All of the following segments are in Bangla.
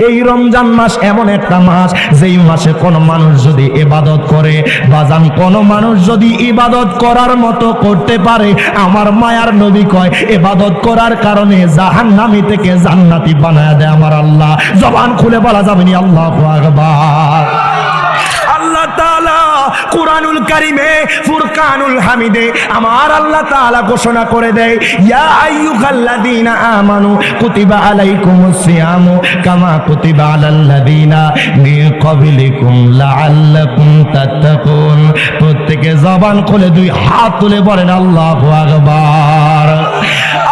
এই রমজান মাস এমন একটা মাস যেই মাসে কোন মানুষ যদি ইবাদত করে বাজান, কোন মানুষ যদি ইবাদত করার মতো করতে পারে, আমার মায়ার নবী কয় ইবাদত করার কারণে জাহান্নামী থেকে জান্নাতি বানায় দেয় আমার আল্লাহ। জবান খুলে বলা যাবে না আল্লাহু আকবার। আল্লাহ তাআলা কুরআনুল কারীমে ফুরকানুল হামিদে আমার আল্লাহ তাআলা ঘোষণা করে দেয়, ইয়া আইয়ুহাল্লাযীনা আমানু কুতিবা আলাইকুমুস সিয়ামু কামা কুতিবা আলাল্লাযীনা মিন ক্বাবলিকুম লাআল্লাকুম তাত্তাকুন। প্রত্যেকে জবান খুলে দুই হাত তুলে বলেন আল্লাহু আকবার।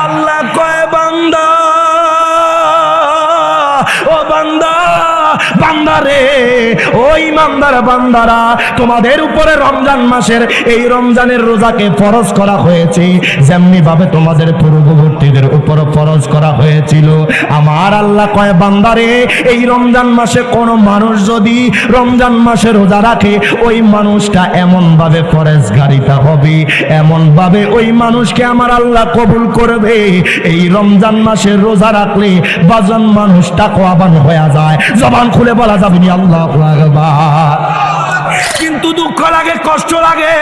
আল্লাহ কয় বান্দা, ও বান্দা, বান্দারে, ও ইমানদার বান্দারা, তোমাদের উপরে রমজান মাসের এই রমজানের রোজাকে ফরজ করা হয়েছে যেমনি ভাবে তোমাদের পূর্ববর্তীদের উপর ফরজ করা হয়েছিল। আমার আল্লাহ কয় বান্দারে, এই রমজান মাসে কোন মানুষ যদি রমজান মাসে রোজা রাখে, ওই মানুষটা এমন ভাবে ফরজগারিতা হবে, এমন ভাবে ওই মানুষকে আমার আল্লাহ কবুল করবে। এই রমজান মাসে রোজা রাখলে বাজন মানুষ তাকওয়াবান হয়ে যায়। জবান খুলে বলা যাবে না আল্লাহু আকবার। কিন্তু দুঃখ লাগে, কষ্ট লাগে,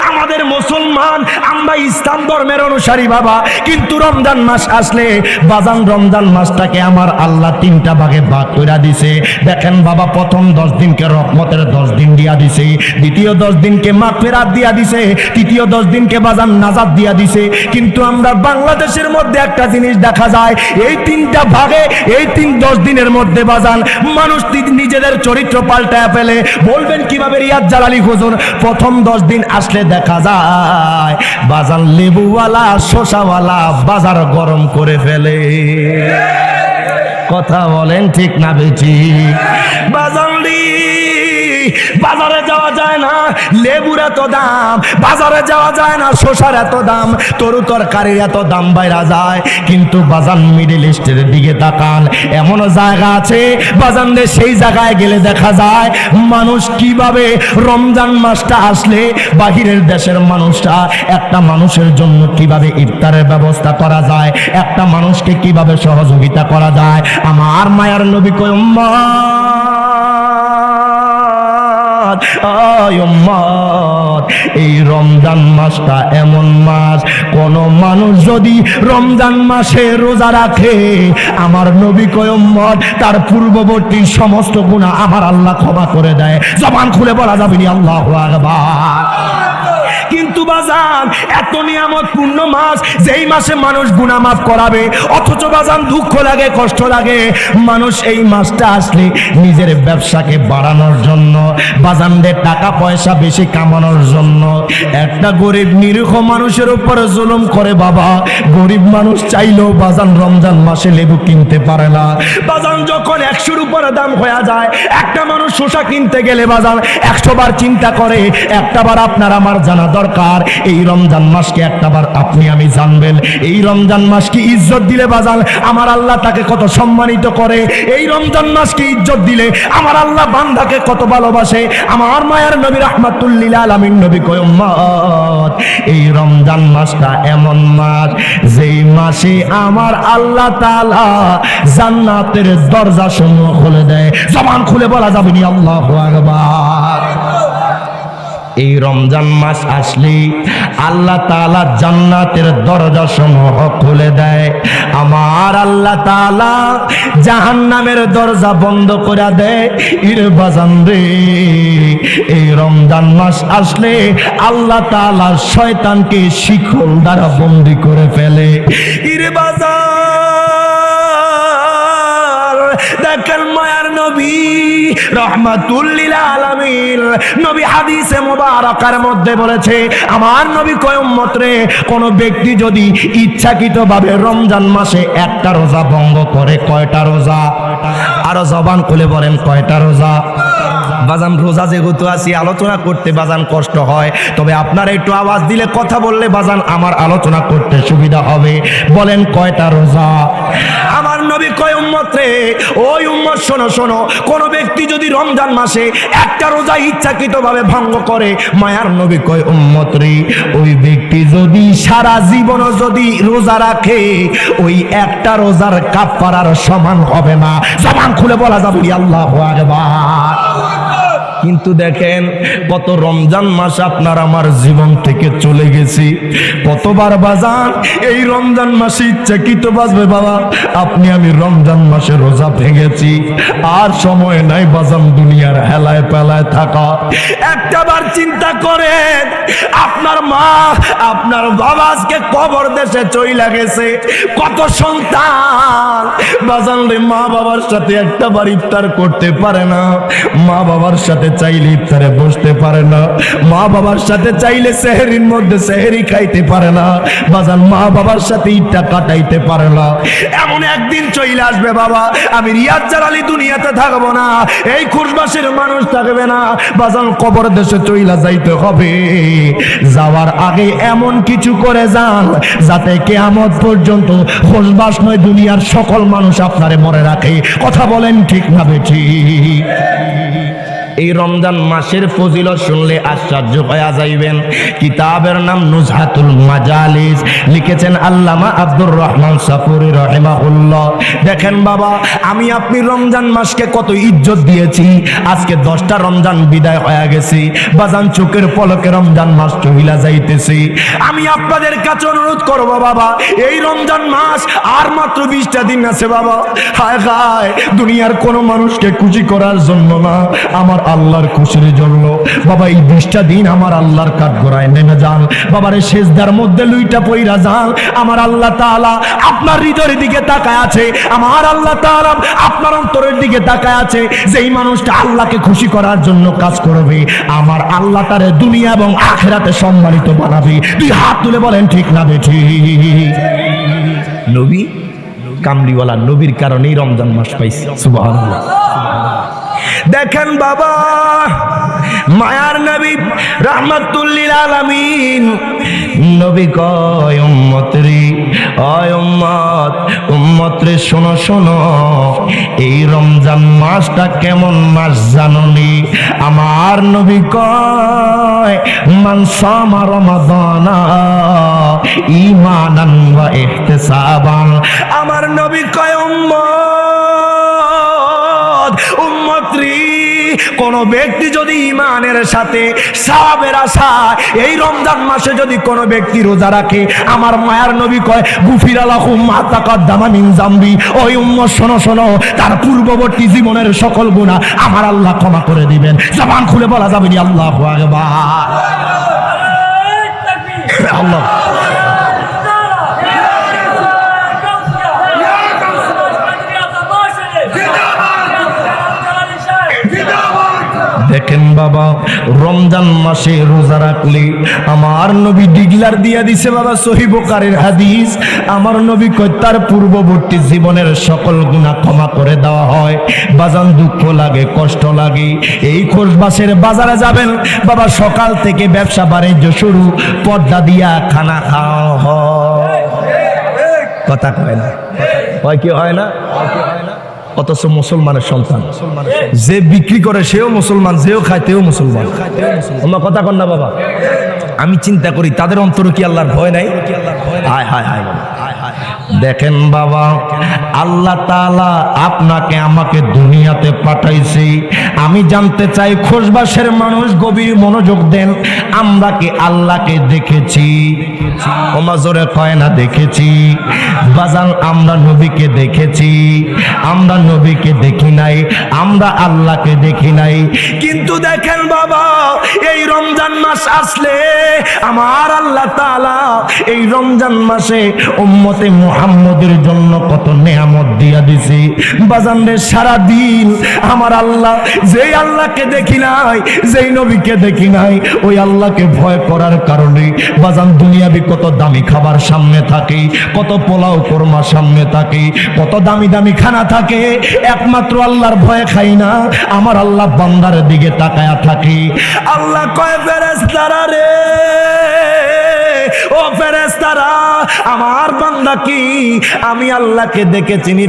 আমাদের মুসলমান, আমরা ইসলাম ধর্মের অনুসারী বাবা, কিন্তু রমজান মাস আসলে বাজান রমজান মাসটাকে আমার আল্লাহ তিনটা ভাগে ভাগ করে দিছে। দেখেন বাবা, প্রথম 10 দিনকে রহমতের 10 দিন দিয়া দিছে, দ্বিতীয় 10 দিনকে মাগফিরাত দিয়া দিছে, তৃতীয় 10 দিনকে বাজান নাজাত দিয়া দিছে। কিন্তু আমরা বাংলাদেশের মধ্যে একটা জিনিস দেখা যায়, এই তিনটা ভাগে, এই 10 দিনের মধ্যে বাজান মানুষ নিজেদের চরিত্র পাল্টায় ফেলে। বলবেন কিভাবে রিয়াদ জালালি হুজুর? প্রথম 10 দিন আসলে দেখা যায় বাজার লেবুওয়ালা শসাওয়ালা বাজার গরম করে ফেলে। কথা বলেন ঠিক না বেশি? বাজারে যাওয়া যায় না, লেবুর এত দাম, বাজারে যাওয়া যায় না, শসার এত দাম, তরু তরকারির এত দাম বাইরা যায়। কিন্তু বাজান মিডল ইস্টের দিকে তাকান, এমন জায়গা আছে বাজান রে, সেই জায়গায় গেলে দেখা যায় মানুষ কিভাবে রমজান মাসটা আসলে বাহিরের দেশের মানুষটা একটা মানুষের জন্য কিভাবে ইফতারের ব্যবস্থা করা যায়, একটা মানুষকে কিভাবে সহযোগিতা করা যায়। আমার মায়ার নবী কয় এই রমজান মাসটা এমন মাস, কোন মানুষ যদি রমজান মাসে রোজা রাখে, আমার নবী কয় উম্মত তার পূর্ববর্তী সমস্ত গুনাহ আমার আল্লাহ ক্ষমা করে দেয়। জবান খুলে বলা যাবে না আল্লাহু আকবার। কিন্তু বাজান এত নিয়ামতপূর্ণ মাস, যেই মাসে মানুষ গুনাহ মাফ করাবে, অথচ বাজান দুঃখ লাগে, কষ্ট লাগে, মানুষ এই মাসটা আসলে নিজের ব্যবসাকে বাড়ানোর জন্য, বাজানদের টাকা পয়সা বেশি কামানোর জন্য একটা গরিব নিরীহ মানুষের উপরে জুলুম করে। বাবা, গরিব মানুষ চাইলেও বাজান রমজান মাসে লেবু কিনতে পারে না। বাজান যখন 100-র উপরে দাম হয়ে যায়, একটা মানুষ শসা কিনতে গেলে বাজান 100 বার চিন্তা করে। একটা বার আপনার আমার জানা দরকার, এই রমজান মাসকে একটাবার আপনি আমি জানবেন, এই রমজান মাসকে ইজ্জত দিলে বাজান আমার আল্লাহ তাকে কত সম্মানিত করে, এই রমজান মাসকে ইজ্জত দিলে আমার আল্লাহ বান্দাকে কত ভালোবাসে। আমার মায়ার নবী রাহমাতুল লিল আলামিন নবী কয় উম্মত, এই রমজান মাসটা এমন মাস যেই মাসে আমার আল্লাহ তাআলা জান্নাতের দরজা সমূহ খুলে দেয়। জবান খুলে বলা যাবে না আল্লাহু আকবার। এই রমজান মাস আসলে আল্লাহ তাআলা জান্নাতের দরজা সমূহ খুলে দেয়। আমার আল্লাহ তাআলা জাহান্নামের দরজা বন্ধ করে দেয়। ইরে বাজান রে, এই রমজান মাস আসলে আল্লাহ তাআলা শয়তানকে শিকল দ্বারা বন্দী করে ফেলে। ইরে বাজার, দেখেন মায়ার নবী রাহমাতুল লিল আলামিন নবী হাদিসে মুবারাকার মধ্যে বলেছে, আমার নবী কয় উম্মত রে, কোন ব্যক্তি যদি ইচ্ছাকৃতভাবে রমজান মাসে একটা রোজা ভঙ্গ করে, কয়টা রোজা? আরো জবান খুলে বলেন কয়টা রোজা? বাজান রোজা যেহেতু আছি আলোচনা করতে বাজান কষ্ট হয়, তবে আপনারা একটু আওয়াজ দিলে কথা বললে বাজান আমার আলোচনা করতে সুবিধা হবে। বলেন কয়টা রোজা? আমার নবী কয় উম্মত রে, ওই উম্মত শোনো শোনো, কোন ব্যক্তি যদি রমজান মাসে একটা রোজা ইচ্ছাকৃতভাবে ভঙ্গ করে, মায়ার নবী কয় উম্মত রে, ওই ব্যক্তি যদি সারা জীবন যদি রোজা রাখে, ওই একটা রোজার কাফারার সমান হবে না। জবান খুলে বলা যাবে আল্লাহু আকবার। কিন্তু দেখেন কত রমজান মাস আপনার আমার জীবন থেকে চলে গেছি, কতবার বাজান এই রমজান মাসে ইচ্ছাকৃত বাজবে বাবা আপনি আমি রমজান মাসে রোজা ভেঙেছি, আর সময় নাই বাজান দুনিয়ার হেলায় পেলায় থাকা। একটাবার চিন্তা করেন, আপনার মা আপনার বাবা আজকে কবর দেশে চইলা গেছে, কত সন্তান বাজান রে মা বাবার সাথে একটাবার ইফতার করতে পারে না, মা বাবার সাথে চাইলে ইফতারে বসতে পারে না, মা বাবার সাথে চাইলে সেহরির মধ্যে সেহরি খাইতে পারে না, বাজান মা বাবার সাথে ঈদটা কাটাইতে পারে না। এমন একদিন চলে আসবে বাবা, আমি রিয়াজ জালালি দুনিয়াতে থাকবো না, এই খুশবাসের মানুষ থাকবে না, বাজান কবর দেশে চইলা যাইতে হবে। যাওয়ার আগে এমন কিছু করে যান যাতে কিয়ামত পর্যন্ত খুশবাস নয় দুনিয়ার সকল মানুষ আপনারে মনে রাখে। কথা বলেন ঠিক না বেঠিক? এই রমজান মাসের ফজিলত শুনলে আশ্চর্য হয়ে যাইবেন। কিতাবের নাম নুজহাতুল মাজালিস, লিখেছেন আল্লামা আব্দুর রহমান সাফুরি রাহিমাহুল্লাহ। দেখেন বাবা, আমি আপনি রমজান মাসকে কত ইজ্জত দিয়েছি, আজকে 10টা রমজান বিদায় হয়ে গেছি বাজান, চোখের পলকে রমজান মাস চহিলা যাইতেছি। আমি আপনাদের কাছে অনুরোধ করব বাবা, এই রমজান মাস আর মাত্র 20টা দিন আছে বাবা। হায় হায়, দুনিয়ার কোনো মানুষকে খুশি করার জন্য না, আমার আল্লাহর খুশির জন্য বাবা এই 20টা দিন আমার আল্লাহর কাঠগড়ায় নেমে যান বাবারে, সেজদার মধ্যে লুইটা পইরা যান। আমার আল্লাহ তাআলা আপনার হৃদয়ের দিকে তাকায় আছে, আমার আল্লাহ তাআলা আপনার অন্তরের দিকে তাকায় আছে। যেই মানুষটা আল্লাহকে খুশি করার জন্য কাজ করবে, আমার আল্লাহ তারে দুনিয়া এবং আখিরাতে সম্মানিত বানাবে। দুই হাত তুলে বলেন ঠিক না বেঠিক? নবী কামলিওয়ালা নবীর কারণেই রমজান মাস পাইছি। সুবহানাল্লাহ। দেখেন বাবা, মায়ার নবী রাহমাতুল লিল আলামিন নবী কয় উম্মত রে, ওই উম্মত উম্মত রে শোনো শোনো, এই রমজান মাসটা কেমন মাস জানোনি? আমার নবী কয় মান সামা রমাদানা ঈমানান ওয়া ইহতিসাবান। আমার নবী কয় উম্মত উম্মত রে, কোন ব্যক্তি যদি ঈমানের সাথে সওয়াবের আশায় এই রমজান মাসে যদি কোন ব্যক্তি রোজা রাখে, আমার মায়ার নবী কয় গুফিরা লাহু মা তাকাদ্দামা মিন যামবি। ওই উম্মত শোনো শোনো, তার পূর্ববর্তী জীবনের সকল গুনাহ আমার আল্লাহ ক্ষমা করে দিবেন। জবান খুলে বলা যাবে না আল্লাহু আকবার। আল্লাহ দেখেন বাবা, রমজান মাসে রোজা রাখলে আমার নবী ডিগলার দিয়া দিছে বাবা, সহিহ বুখারীর হাদিস। আমার নবী কয় তার পূর্ববর্তী জীবনের সকল গুনাহ ক্ষমা করে দেওয়া হয়। বাজান দুঃখ লাগে, কষ্ট লাগে, এই খুশবাসের বাজারে যাবেন বাবা, সকাল থেকে ব্যবসা বাণিজ্য শুরু, পর্দা দিয়া খানা খাওয়া হয়, কথা কয় না, হয় কি হয় না? অথচ মুসলমানের সন্তান, যে বিক্রি করে সেও মুসলমান, যেও খায় তেও মুসলমান। আমরা কথা কন না বাবা? আমি চিন্তা করি তাদের অন্তরে কি আল্লাহর ভয় নাই? হায় হায় হায়। দেখেন বাবা, আল্লাহ তাআলা আপনাকে আমাকে দুনিয়াতে পাঠাইছে। আমি জানতে চাই খুশবাসের মানুষ গভীর মনোযোগ দেন, আমরা কি আল্লাহকে দেখেছি? ওমা জোরে কয় না দেখেছি? বাজান আমরা নবীকে দেখেছি, আমরা নবীকে দেখি নাই, আমরা আল্লাহকে দেখি নাই। কিন্তু দেখেন বাবা, এই রমজান মাস আসলে আমার আল্লাহ তাআলা এই রমজান মাসে উম্মতে মুহাম্মদের জন্য কত নেয়ামত দিয়া দিছে বাজান রে। সারা দিন আমার আল্লাহ, যেই আল্লাহকে দেখি নাই, যেই নবীকে দেখি নাই, ওই আল্লাহকে ভয় করার কারণে বাজান দুনিয়াবি কত দামি খাবার সামনে থাকে, কত পোলাও কোরমা সামনে থাকে, কত দামি দামি খানা থাকে, একমাত্র আল্লাহর ভয়ে খাই পাই না, আমার আল্লাহ বান্দার দিকে তাকায়া থাকি। আল্লাহ কয় ফেরেশতারা রে, ও ফেরেশতারা, আমার বান্দা কি আমি আল্লাহকে দেখে চিনি?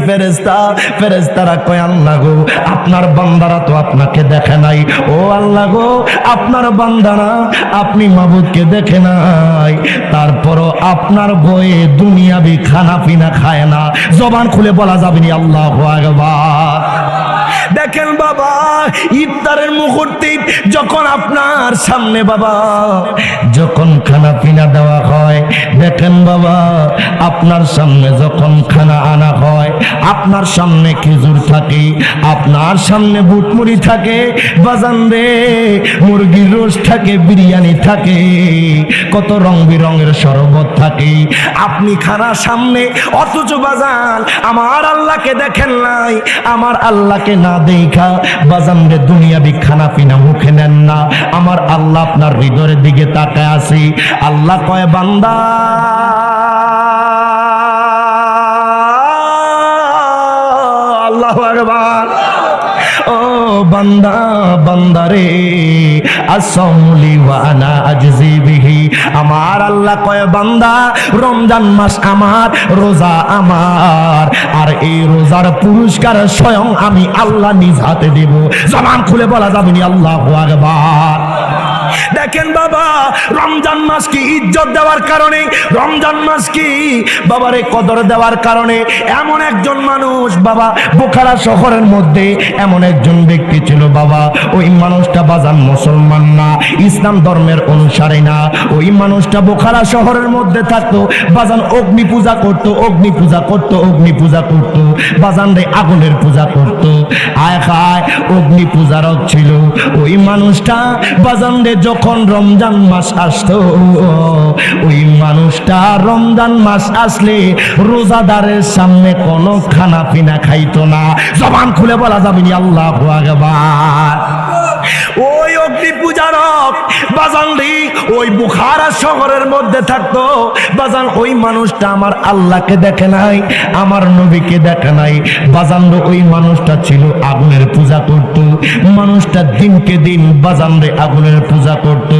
ফেরেশতারা কয় আল্লাহ গো, আপনার বান্দারা তো আপনাকে দেখে নাই। ও আল্লাহ গো, আপনার বান্দারা আপনি মাবুদকে দেখে নাই, তারপরও আপনার বয়ে দুনিয়াবি খানা পিনা খায় না। জবান খুলে বলা যাবে না আল্লাহু আকবার। দেখেন বাবা, ইফতারের মুহূর্তে যখন আপনার সামনে বাবা যখন খানা পিনা দেওয়া হয়, দেখেন বাবা আপনার সামনে যখন খানা আনা হয়, আপনার সামনে খেজুর থাকে, আপনার সামনে বুটমুড়ি থাকে, বাজান রে মুরগির রোস্ট থাকে, বিরিয়ানি থাকে, কত রং বেরঙের শরবত থাকে, আপনি খানা সামনে, অথচ বাজান আমার আল্লাহকে দেখেন নাই। আমার আল্লাহকে না দেখা বাজান রে দুনিয়াবি খানা পিনা মুখে নেন না। আমার আল্লাহ আপনার হৃদয়ের দিকে তাকায় আছে। আল্লাহ কয় বান্দা, আল্লাহু আকবার, ও বান্দা বান্দারে আসসামুলি ওয়া আনা আজজি বিহি। আমার আল্লাহ কয় বান্দা, রমজান মাস আমার, রোজা আমার, আর এই রোজার পুরস্কার স্বয়ং আমি আল্লাহ নিজ হাতে দেব। জবান খুলে বলা যাবে না আল্লাহু আকবার। দেখেন বাবা, রমজান মাস কি ইজ্জত দেওয়ার কারণে, রমজান মাস কি বাবারে কদর দেওয়ার কারণে এমন একজন মানুষ বাবা বোখারা শহরের মধ্যে এমন একজন ব্যক্তি ছিল বাবা, ওই মানুষটা বাজান মুসলমান না, ইসলাম ধর্মের অনুসারী না। ওই মানুষটা বোখারা শহরের মধ্যে থাকতো বাজান, অগ্নি পূজা করতো, অগ্নি পূজা করতো, অগ্নি পূজা করতো, বাজান রে আগুনের পূজা করতো, আয় খায় অগ্নি পূজারক ছিল। ওই মানুষটা বাজান রে যখন রমজান মাস আসতো, ওই মানুষটা রমজান মাস আসলে রোজাদারের সামনে কোনো খানা পিনা খাইতো না। জবান খুলে বলা যাবে না আল্লাহু আকবার। ওই অগ্নি পূজারক বাজান রে ওই বুখারা শহরের মধ্যে থাকতো বাজান। ওই মানুষটা আমার আল্লাহকে দেখে নাই, আমার নবীকে দেখে নাই বাজান রে। ওই মানুষটা ছিল আগুনের পূজা করত, মানুষটা দিনকে দিন বাজান রে আগুনের পূজা করত।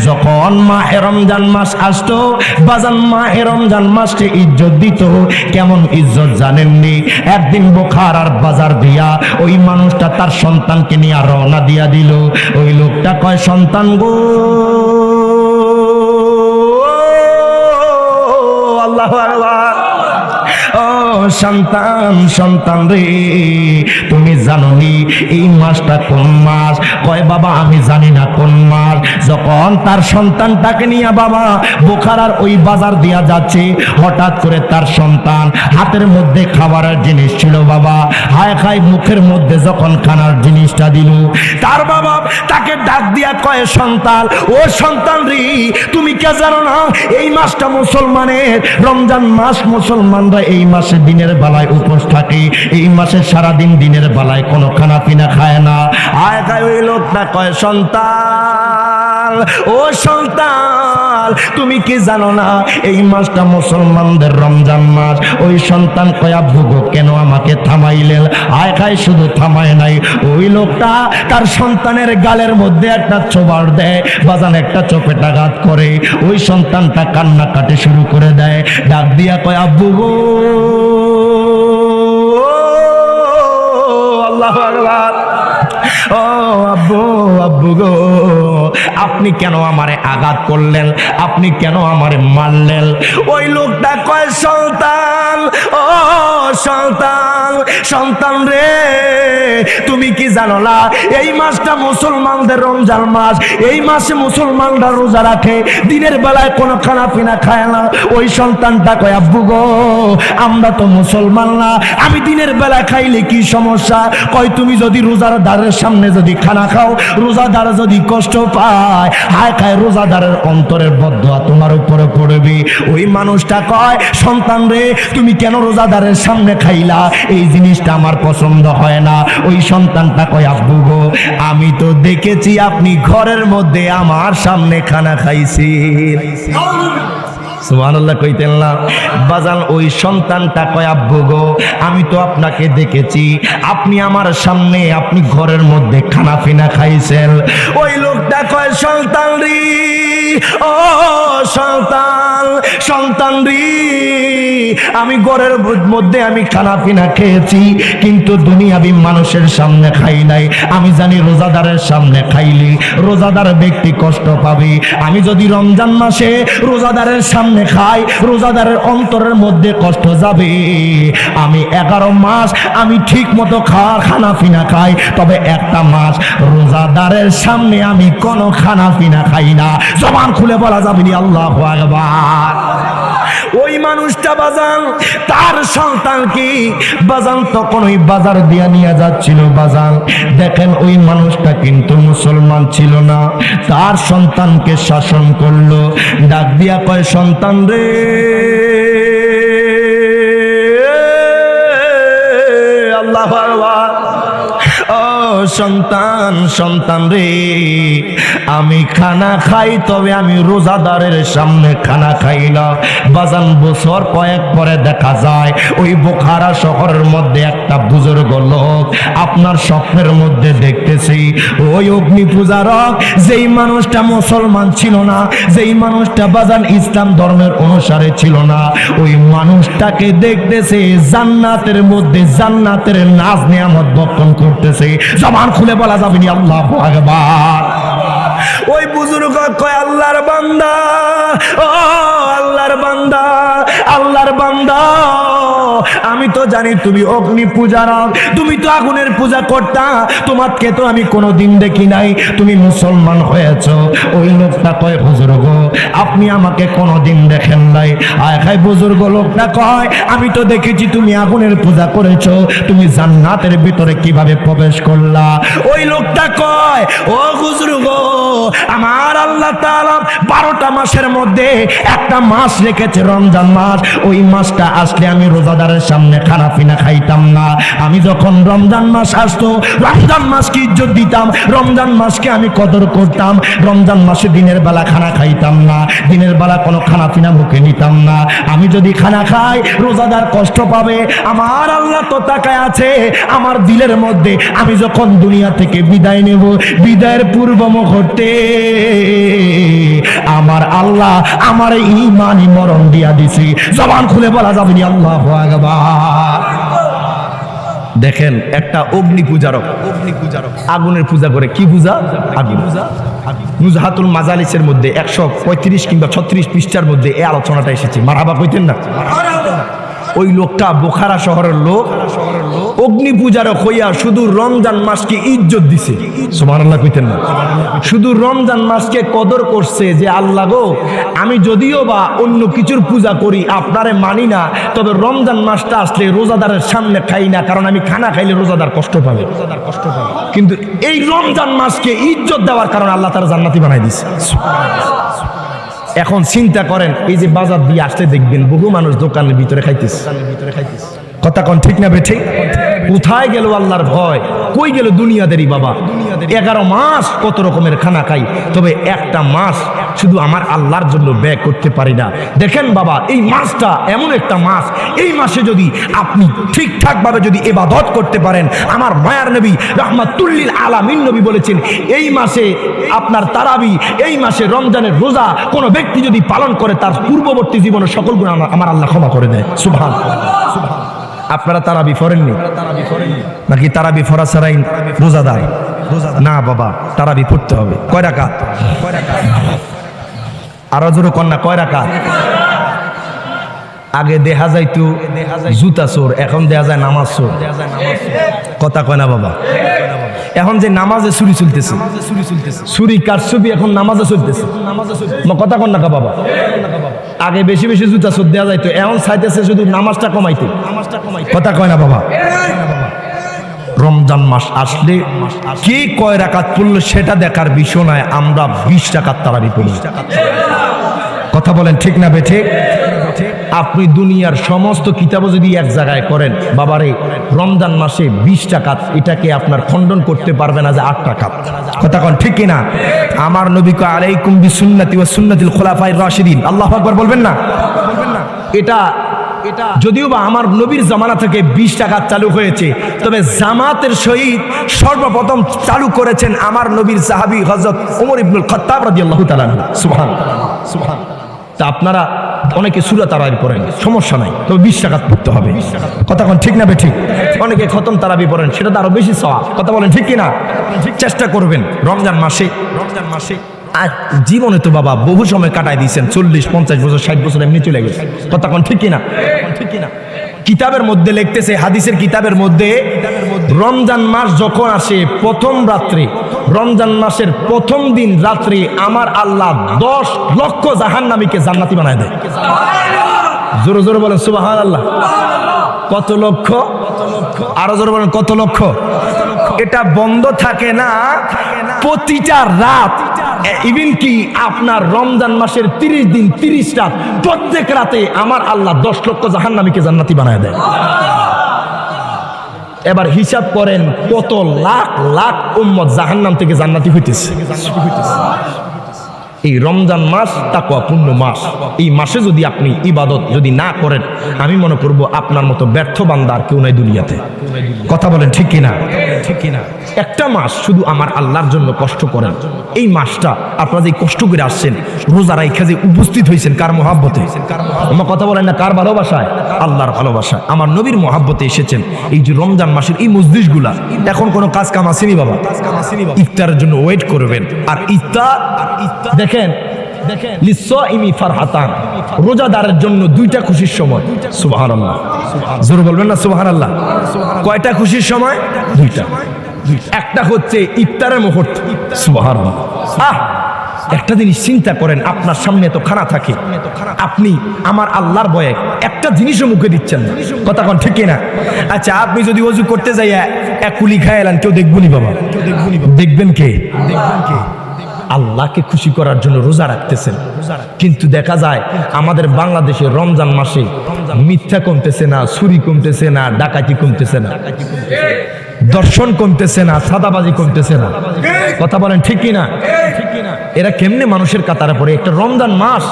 যখন মাহে রমজান মাস আসতো বাজান, মাহে রমজান মাসকে ইজ্জত দিত। কেমন ইজ্জত জানেননি? একদিন বোখারার বাজার দিয়া ওই মানুষটা তার সন্তানকে নিয়ে রওনা দিয়া দিল। ওই লোকটা কয়, সন্তান গো, আল্লাহু আকবার, ও সন্তান, সন্তান রে তুমি জানো নি এই মাসটা কোন মাস? কয় বাবা আমি জানি না কোন মাস। যখন তার সন্তানটাকে নিয়ে বাবা বোখারার ওই বাজার দিয়া যাচ্ছে, হঠাৎ করে তার সন্তান হাতের মধ্যে খাবারের জিনিস ছিল বাবা, হায় খায় মুখের মধ্যে যখন খানার জিনিসটা দিল, তার বাবা তাকে ডাক দিয়া কয়, সন্তান, ও সন্তান রে তুমি কে জানো না এই মাসটা মুসলমানের রমজান মাস, মুসলমানরা এই মাসে দিনের বেলায় উপোস থাকে, এই মাসে সারাদিন দিনের বেলায় কোনো খানা পিনা খায় না। আয় খায় ওই লোকটা কয়, সন্তান, ও সন্তান তুমি কি জানো না এই মাসটা মুসলমানদের রমজান মাস? ওই সন্তান কয়, আব্বু গো কেন আমাকে থামাইলেন? আয় খায় শুধু থামায় নাই, ওই লোকটা তার সন্তানের গালের মধ্যে একটা চোবার দেয় বাজান, একটা চপেটাঘাত করে। ওই সন্তানটা কান্না কাটে শুরু করে দেয়, ডাক দিয়া কয়, আব্বু গো, আল্লাহু আকবার, ও আব্বু, আব্বু গো আপনি কেন আমারে আঘাত করলেন? আপনি কেন আমারে মারলেন? ওই লোকটা কয়, সন্তান, ও সন্তান, সন্তান রে তুমি কি জানো না এই মাসটা মুসলমানদের রমজান মাস, এই মাসে মুসলমানরা রোজা রাখে, দিনের বেলায় কোনো খানা পিনা খায় না। ওই সন্তানটা কয়, আব্বু গো আমরা তো মুসলমান না, আমি দিনের বেলা খাইলে কি সমস্যা? কয় তুমি যদি রোজাদারের সামনে যদি খানা খাও, রোজাদার যদি কষ্ট পায়, হায় খায় রোজাদারের অন্তরের বদদোয়া তোমার উপরে পড়বে। ওই মানুষটা কয়, সন্তান রে তুমি কেন রোজাদারের সামনে খাইলা? এই জিনিসটা আমার পছন্দ হয় না। ওই সন্তানটা কয়, আব্বু গো আমি তো দেখেছি আপনি ঘরের মধ্যে আমার সামনে খানা খাইছি। সুবহানাল্লাহ কইতেন না বাজান। ওই সন্তানটা কয় আব্বু গো আমি তো আপনাকে দেখেছি, আপনি আমার সামনে আপনি ঘরের মধ্যে খানা পিনা খাইছেন। ওই লোকটা কয় সন্তান রে, ও সন্তান, সন্তান রে, আমি ঘরের মধ্যে আমি খানা পিনা খেয়েছি, কিন্তু দুনিয়াবি মানুষের সামনে খাই নাই। আমি জানি রোজাদারের সামনে খাইলে রোজাদার ব্যক্তি কষ্ট পাবে। আমি যদি রমজান মাসে রোজাদারের সামনে খাই, রোজাদারের অন্তরের মধ্যে কষ্ট যাবে। আমি 11 মাস আমি ঠিক মতো খানা পিনা খাই, তবে একটা মাস রোজাদারের সামনে আমি কোনো খানা পিনা খাই না। জবান খুলে বলা যাবে না আল্লাহু আকবার। ওই মানুষটা বাজান তার সন্তানকে বাজান তখন ওই বাজার দিয়া নিয়ে যাচ্ছিল বাজান। দেখেন ওই মানুষটা কিন্তু মুসলমান ছিল না, তার সন্তানকে শাসন করলো, ডাক দিয়া কয় সন্তান রে, আল্লাহু আকবার, ও সন্তান, সন্তান রে, আমি খানা খাই তবে আমি রোজাদারের সামনে খানা খাই না। বাজান বছর কয়েক পরে দেখা যায় ওই বোখারা শহরের মধ্যে একটা বুজুর্গ লোক আপনার স্বপ্নের মধ্যে দেখতেছি ওই অগ্নি পূজারক, যেই মানুষটা মুসলমান ছিল না, যেই মানুষটা বাজান ইসলাম ধর্মের অনুসারে ছিল না, ওই মানুষটাকে দেখতেছে জান্নাতের মধ্যে জান্নাতের নাজ নিয়ামত ভক্ষণ করতেছে। জবান খুলে বলা যাবে না আল্লাহু আকবার। ওই বুজুর্গ কয় আল্লাহর বান্দা, ও আল্লাহর বান্দা, আল্লাহর বান্দা, আমি তো জানি তুমি অগ্নি পূজারক, তুমি তো আগুনের পূজা করতা, তোমাকে তো আমি কোনোদিন দেখি নাই, তুমি মুসলমান হয়েছো। ওই লোকটা কয় হুজুর গো আপনি আমাকে কোনোদিন দেখেন নাই। আয় খাই বুজুর্গ লোকটা কয় আমি তো দেখেছি তুমি আগুনের পূজা করেছো, তুমি জান্নাতের ভিতরে কিভাবে প্রবেশ করলা? ওই লোকটা কয় ও হুজুর গো আমার আল্লাহ তাআলা 12টা মাসের মধ্যে একটা মাস রেখেছে রমজান মাস, ওই মাসটা আসলে আমি রোজাদারের সামনে খানা পিনা খাইতাম না। আমি যখন রমজান মাস আসতো রমজান মাসকে ইজ্জত দিতাম, রমজান মাসকে আমি কদর করতাম। রমজান মাসে দিনের বেলা খানা খাইতাম না, দিনের বেলা কোনো খানা পিনা মুখে নিতাম না। আমি যদি খানা খাই রোজাদার কষ্ট পাবে, আমার আল্লাহ তো তাকায় আছে আমার দিলের মধ্যে। আমি যখন দুনিয়া থেকে বিদায় নেব, বিদায়ের পূর্ব মুহূর্তে আমার আল্লাহ আমার ঈমানি মরণ দিয়া দিছি। জবান খুলে বলা যাবে না আল্লাহু আকবার। দেখেন একটা অগ্নি পূজারক, আগুনের পূজা করে, কি পূজা? আগুন পূজা। নুজহাতুল মাজালিসের মধ্যে 135 কিংবা 36 পৃষ্ঠার মধ্যে এই আলোচনাটা এসেছে। মারহাবা কইতেন না? ওই লোকটা বোখারা শহরের লোক, অগ্নি পূজারক হইয়া শুধু রমজান মাসকে ইজ্জত দিছে। সুবহানাল্লাহ কইতেন না? শুধু রমজান মাসকে কদর করছে যে আল্লাহ গো আমি যদিও বা অন্য কিছুর পূজা করি আপনারে মানি না, তবে রমজান মাসটা আসলে রোজাদারের সামনে খাই না, কারণ আমি খানা খাইলে রোজাদার কষ্ট পাবে। কিন্তু এই রমজান মাসকে ইজ্জত দেওয়ার কারণে আল্লাহ তাআলা জান্নাতি বানাই দিছে। এখন চিন্তা করেন এই যে বাজার দিয়ে আসলে দেখবেন বহু মানুষ দোকানের ভিতরে খাইতেছে। কথা কোন ঠিক না বেঠিক? কোথায় গেল আল্লাহর ভয়? কই গেল দুনিয়াদেরই বাবা? 11 মাস কত রকমের খানা খাই, তবে একটা মাস শুধু আমার আল্লাহর জন্য ব্যয় করতে পারি না। দেখেন বাবা এই মাসটা এমন একটা মাস, এই মাসে যদি আপনি ঠিকঠাক ভাবে যদি ইবাদত করতে পারেন, আমার মায়ার নবী রাহমাতুল লিল আলামিন নবী বলেছেন এই মাসে আপনার তারাবি, এই মাসে রমজানের রোজা কোন ব্যক্তি যদি পালন করে তার পূর্ববর্তী জীবনের সকল গুনাহ আমার আল্লাহ ক্ষমা করে দেয়। সুবহানাল্লাহ। আপনারা তারাবি পড়েননি নাকি? তারাবি পড়া ছাড়াই রোজাদার না বাবা, তারাবি পড়তে হবে। কয় রাকাত? আরো জোরে কন্যা, কয় রাকাত? আগে দেখা যাইতো জুতা চোর, এখন দেখা যায় নামাজ চোর। কথা কয় না বাবা? এখন যে নামাজে চুরি চলতেছে, চুরি কারচুপি এখন নামাজে চলতেছে। কথা কন না বাবা? আগে বেশি বেশি জুতা চোর দেওয়া যাইতো, এখন চাইতেছে শুধু নামাজটা কমাইতে। কথা কয় না বাবা? রমজান মাস আসলে কে কয় রাকাত পড়লো সেটা দেখার বিষয় নয়, আমরা 20 রাকাত তারাবি পড়ি। কথা বলেন ঠিক না বেঠিক? আপনি দুনিয়ার সমস্ত কিতাব যদি এক জায়গায় করেন বাবারে, রমজান মাসে 20 রাকাত এটাকে আপনার খণ্ডন করতে পারবে না যে 8 রাকাত। কথা কোন ঠিক কিনা? আমার নবী কয় আলাইকুম বিসুন্নতি ওয়া সুন্নাতিল খুলাফায়ে রাশিদিন। আল্লাহু আকবার বলবেন না? এটা যদিও বা আমার নবীর জামানা থেকে 20 টাকা চালু হয়েছে, তবে জামাতের সহিত সর্বপ্রথম চালু করেছেন আমার নবীর সাহাবী হযরত ওমর ইবনুল খাত্তাব রাদিয়াল্লাহু তাআলা। সুবহান। তা আপনারা অনেকে সূরা তারাবি পড়েন, সমস্যা নাই, তবে 20 টাকা পড়তে হবে। কথা কোন ঠিক না বেঠিক? অনেকে খতম তারাবি পড়েন, সেটা তো আরো বেশি সওয়াব। কথা বলেন ঠিক কিনা? চেষ্টা করবেন রমজান মাসে। আর জীবনে তো বাবা বহু সময় কাটায় দিয়েছেন, 40, 50 বছর, 60 বছর এমনি চলে গেছে। কথা কোন ঠিক কিনা? কিতাবের মধ্যে লিখতেছে, হাদিসের কিতাবের মধ্যে, রমজান মাস যখন আসে প্রথম রাত্রে, রমজান মাসের প্রথম দিন রাত্রে আমার আল্লাহ 10 লক্ষ জাহান্নামীকে জান্নাতি বানায় দেয়। জোরে জোরে বলেন সুবহানাল্লাহ। কত লক্ষ? আরো জোরে বলেন কত লক্ষ? এটা বন্ধ থাকে না প্রতিটা রাত, ইভেন কি আপনার রমজান মাসের 30 দিন 30 রাত, প্রত্যেক রাতে আমার আল্লাহ 10 লক্ষ জাহান্নামীকে জান্নাতি বানায় দেয়। এবার হিসাব করেন কত লাখ লাখ উম্মত জাহান্নাম থেকে জান্নাতি হইতেছে। এই রমজান মাস তাকওয়াপূর্ণ মাস। এই মাসে যদি আপনি ইবাদত যদি না করেন, আমি মনে করব আপনার মতো ব্যর্থ বান্দা আর কেউ নাই দুনিয়াতে। কথা বলেন ঠিক কিনা? একটা মাস শুধু আমার আল্লাহর জন্য কষ্ট করেন। এই মাসটা আপনারা যে কষ্ট করে আসছেন, রোজা রাইখা যে উপস্থিত হয়েছেন, কার মহাব্বতে? আমার কথা বলেন না, কার ভালোবাসায়? আল্লাহর ভালোবাসায়, আমার নবীর মহাব্বতে এসেছেন। এই যে রমজান মাসের এই মজলিসগুলা, এখন কোনো কাজ কাম আসেনি বাবা, ইফতারের জন্য ওয়েট করবেন। আর ইফতার দেখেন লিসসাইমি ফারহাতান, রোজাদারের জন্য 2টা খুশির সময়। সুবহানাল্লাহ, জোরে বলবেন না সুবহানাল্লাহ? কয়টা খুশির সময়? 2টা। একটা হচ্ছে ইফতারের মুহূর্ত। সুবহানাল্লাহ। একটা জিনিস চিন্তা করেন, আপনার সামনে তো খানা থাকে, আপনি আমার আল্লাহর ভয়ে একটা জিনিসও মুখে দিচ্ছেন না। কথা কোন ঠিক কিনা? আচ্ছা, আপনি যদি ওযু করতে যাই এক কুলি খায় এলেন, কেউ দেখবনি বাবা? দেখবেন কে? আল্লাহকে খুশি করার জন্য রোজা রাখতেছেন। কিন্তু দেখা যায় আমাদের বাংলাদেশে রমজান মাসে মিথ্যা কমতেছে না, চুরি কমতেছে না, ডাকাতি কমতেছে না, দর্শন কমতেছে না, সাদাবাজি কমতেছে না। কথা বলেন ঠিক কিনা? এরা কেমনে মানুষের কাতারে পড়ে? একটা রমজান মাস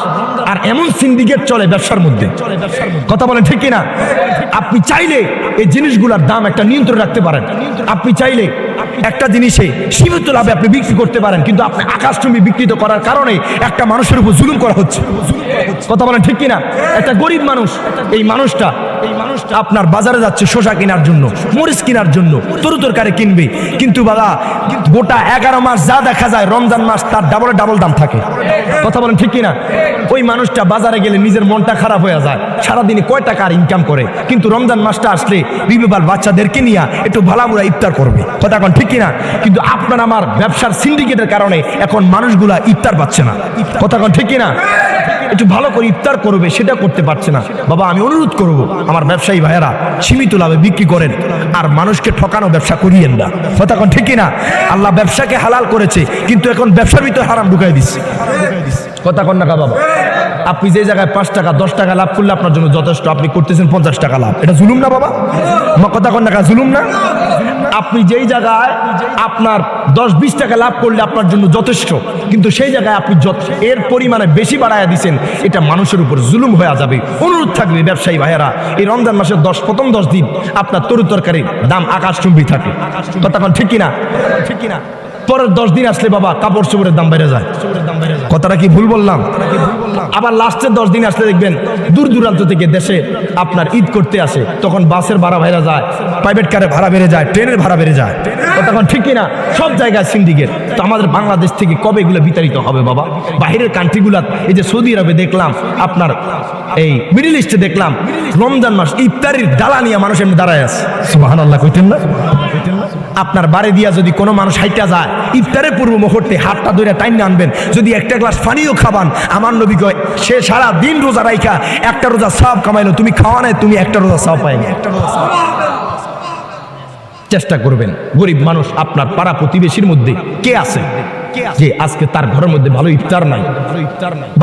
আর এমন সিন্ডিকেট চলে ব্যবসার মধ্যে। কথা বলেন ঠিক কিনা? আপনি চাইলে এই জিনিসগুলোর দাম একটা নিয়ন্ত্রণ রাখতে পারেন। আপনি চাইলে একটা জিনিসে সীমিত লাভে আপনি বিক্রি করতে পারেন, কিন্তু আপনি আকাশচুম্বী বিকৃত করার কারণে একটা মানুষের উপর জুলুম করা হচ্ছে। কথা বলেন ঠিক কিনা? একটা গরিব মানুষ, এই মানুষটা আপনার বাজারে যাচ্ছে শসা কেনার জন্য, মরিচ কেনার জন্য, তরু তরকারি কিনবে, কিন্তু বাবা গোটা 11 মাস যা দেখা যায়, রমজান মাস তার ডাবল দাম থাকে। কথা বলেন ঠিক কিনা? ওই মানুষটা বাজারে গেলে নিজের মনটা খারাপ হয়ে যায়, সারাদিনে কয় টাকা আর ইনকাম করে, কিন্তু রমজান মাসটা আসলে বিবেবাল বাচ্চাদেরকে নিয়ে একটু ভালামুড়া ইফতার করবে। কথা কোন ঠিক কিনা? কিন্তু আপনার আমার ব্যবসার সিন্ডিকেটের কারণে এখন মানুষগুলা ইফতার পাচ্ছে না। কথা কোন ঠিক কিনা? একটু ভালো করে ইফতার করবে, সেটা করতে পারছে না। বাবা, আমি অনুরোধ করব, আমার ব্যবসায়ী ভাইয়েরা সীমিত লাভে বিক্রি করেন, আর মানুষকে ঠকানো ব্যবসা করিয়েন না। কথা কোন ঠিক কিনা? আল্লাহ ব্যবসাকে হালাল করেছে, কিন্তু এখন ব্যবসার ভিতরে হারাম ঢুকাই দিচ্ছে। কথা কোন না বাবা? আপনি যে জায়গায় 5 টাকা 10 টাকা লাভ করলে আপনার জন্য যথেষ্ট, আপনি করতেছেন 50 টাকা লাভ। এটা জুলুম না বাবা? আমার কথা কোন না, জুলুম না? আপনি যেই জায়গায় আপনার 10-20 টাকা লাভ করলে আপনার জন্য যথেষ্ট, কিন্তু সেই জায়গায় আপনি এর পরিমাণে বেশি বাড়াইয়া দিচ্ছেন, এটা মানুষের উপর জুলুম হয়ে যাবে। অনুরোধ থাকবে ব্যবসায়ী ভাইয়েরা, এই রমজান মাসের প্রথম 10 দিন আপনার তরু তরকারির দাম আকাশচুম্বী থাকে। কথা কোন ঠিক কিনা? পরের 10 দিন আসলে বাবা কাপড় চোপড়ের দাম বেড়ে যায়। কথাটা কি ভুল বললাম? আবার লাস্টের 10 দিন আসলে দেখবেন দূর দূরান্ত থেকে দেশে আপনার ঈদ করতে আসে, তখন বাসের ভাড়া বেড়ে যায়, প্রাইভেট কারের ভাড়া বেড়ে যায়, ট্রেনের ভাড়া বেড়ে যায়। তখন ঠিক কিনা? সব জায়গায় সিন্ডিকেট। তো আমাদের বাংলাদেশ থেকে কবে এগুলো বিতাড়িত হবে বাবা? বাহিরের কান্ট্রিগুলা, এই যে সৌদি আরবে দেখলাম, আপনার এই মিডল ইস্টে দেখলাম, রমজান মাস ইফতারির ডালা নিয়ে মানুষ এমনি দাঁড়ায় আছে। সুবহানাল্লাহ কইতেন না? আপনার বাড়ি দিয়া যদি কোনো মানুষ হাইটা যায়, ইফতারের পূর্ব মুহূর্তে হাতটা ধরে টাইনে আনবেন, যদি একটা গ্লাস পানিও খাবান, আমার নবী কয় সে সারা দিন রোজা রাইখা একটা রোজা সওয়াব কামাইলো, তুমি খাওয়া নাই, তুমি একটা রোজা সওয়াব পাইনি। চেষ্টা করবেন, গরিব মানুষ আপনার পাড়া প্রতিবেশীর মধ্যে কে আছে, যে আজকে তার ঘরের মধ্যে ভালো ইফতার নাই,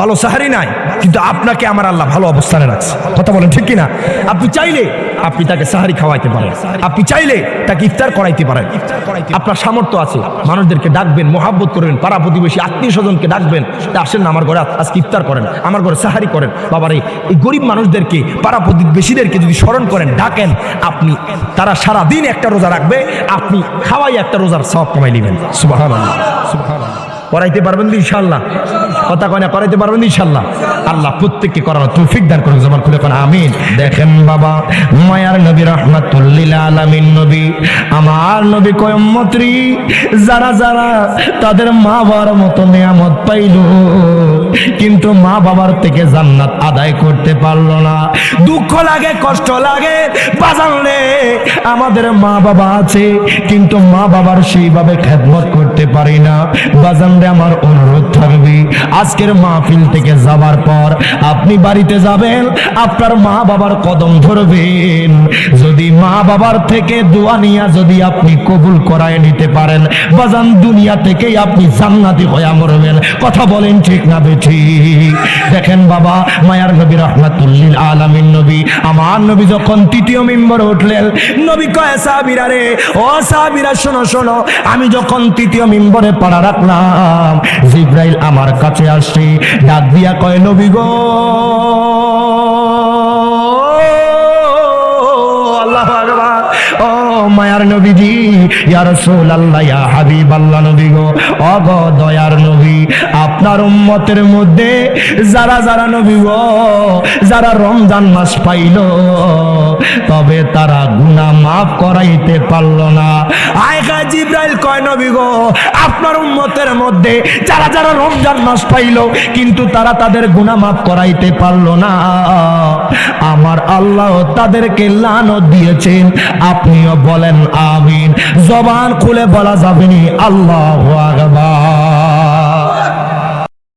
ভালো সাহারি নাই, কিন্তু আপনাকে আমার আল্লাহ ভালো অবস্থানে রাখছে। কথা বলেন ঠিক কিনা? আপনি চাইলে আপনি তাকে সাহারি খাওয়াইতে পারেন, আপনি চাইলে তাকে ইফতার করাইতে পারেন। আপনার সামর্থ্য আছে, মানুষদেরকে ডাকবেন, মহাব্বত করবেন, পাড়া প্রতিবেশী আত্মীয় স্বজনকে ডাকবেন, আসেন না আমার ঘরে আজকে ইফতার করেন, আমার ঘরে সাহারি করেন। বাবারে এই গরিব মানুষদেরকে, পাড়া প্রতিবেশীদেরকে যদি স্মরণ করেন, ডাকেন, আপনি তারা সারা দিন একটা রোজা রাখবে, আপনি খাওয়াই একটা রোজার সওয়াব কামাই নেবেন। সুবহানাল্লাহ, সুবহানাল্লাহ। করাইতে পারবেন তো ইনশাআল্লাহ? কথা কয় না, করাইতে পারবেন ইনশাআল্লাহ? আল্লাহ প্রত্যেককে করানোর তৌফিক দান করুন। জবান খুলে কোন আমিন। দেখেন বাবা, মায়ার নবী রাহমাতুল লিল আলামিন নবী, আমার নবী কয় উম্মতরি, যারা যারা তাদের মা বাবার মতো নিয়ামত পাইল কিন্তু মা বাবার থেকে জান্নাত আদায় করতে পারলো না, দুঃখ লাগে, কষ্ট লাগে। বাজানলে আমাদের মা বাবা আছে কিন্তু মা বাবার সেইভাবে খেদমত করতে পারি না। বাজানলে আমার অনুরোধ থাকবে, আজকের মাহফিল থেকে যাবার পর আপনি বাড়িতে যাবেন, আপনার মা বাবার কদম ধরবেন। যদি মা বাবার থেকে দোয়া নিয়া যদি আপনি কবুল করায় নিতে পারেন, বাজান দুনিয়া থেকেই আপনি জান্নাতি হয়ে মরবেন। কথা বলেন ঠিক না বেঠিক? দেখেন বাবা, মায়ার নবী রাহমাতুল লিল আলামিন নবী, আমার নবী যখন তৃতীয় মিম্বরে উঠলেন, নবী কয় সাহাবীরা রে, ও সাহাবীরা শোনো শোনো, আমি যখন তৃতীয় মিম্বরে পড়া রাখলাম, জিবরাইল আমার কাছে আসছে, ডাক দিয়া কয় নবী গো, আল্লাহু আকবার, ও মায়ার নবীজি, ইয়া রাসূলুল্লাহ, ইয়া হাবিবাল্লাহ, নবী গো, ও গো দয়ার নবী, আপনার উম্মতের মধ্যে যারা যারা নবী গো, যারা রমজান মাস পাইল তবে তারা গুনাহ মাফ করাইতে পারলো না। আয়গা জিবরাইল কয় নবী গো, আপনার উম্মতের মধ্যে যারা যারা রমজান মাস পাইল কিন্তু তারা তাদের গুনাহ মাফ করাইতে পারলো না, আমার আল্লাহ তাদেরকে লানত দিয়েছেন। আপনিও বলেন আমিন। জবান খুলে বলা যাবে নি আল্লাহু আকবার।